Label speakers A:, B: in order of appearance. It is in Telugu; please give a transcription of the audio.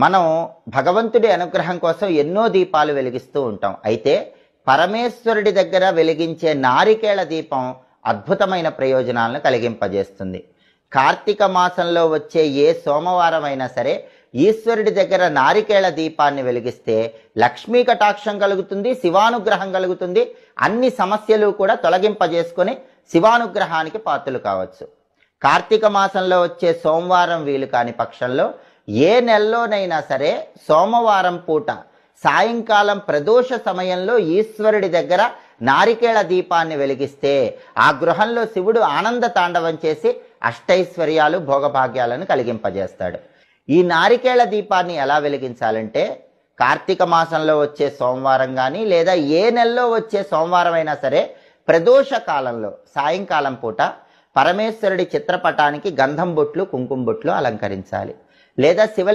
A: మనం భగవంతుడి అనుగ్రహం కోసం ఎన్నో దీపాలు వెలిగిస్తూ ఉంటాం. అయితే పరమేశ్వరుడి దగ్గర వెలిగించే నారికేళ దీపం అద్భుతమైన ప్రయోజనాలను కలిగింపజేస్తుంది. కార్తీక మాసంలో వచ్చే ఏ సోమవారం అయినా సరే ఈశ్వరుడి దగ్గర నారికేళ దీపాన్ని వెలిగిస్తే లక్ష్మీ కటాక్షం కలుగుతుంది, శివానుగ్రహం కలుగుతుంది. అన్ని సమస్యలు కూడా తొలగింపజేసుకొని శివానుగ్రహానికి పాత్రలు కావచ్చు. కార్తీక మాసంలో వచ్చే సోమవారం వీలు కాని పక్షంలో ఏ నెలలోనైనా సరే సోమవారం పూట సాయంకాలం ప్రదోష సమయంలో ఈశ్వరుడి దగ్గర నారికేళ దీపాన్ని వెలిగిస్తే ఆ గృహంలో శివుడు ఆనంద తాండవం చేసి అష్టైశ్వర్యాలు భోగభాగ్యాలను కలిగింపజేస్తాడు. ఈ నారికేళ దీపాన్ని ఎలా వెలిగించాలంటే కార్తీక మాసంలో వచ్చే సోమవారం కానీ లేదా ఏ నెలలో వచ్చే సోమవారం అయినా సరే ప్రదోష కాలంలో సాయంకాలం పూట పరమేశ్వరుడి చిత్రపటానికి గంధం బొట్లు కుంకుమ బొట్లు అలంకరించాలి. లేదా శివ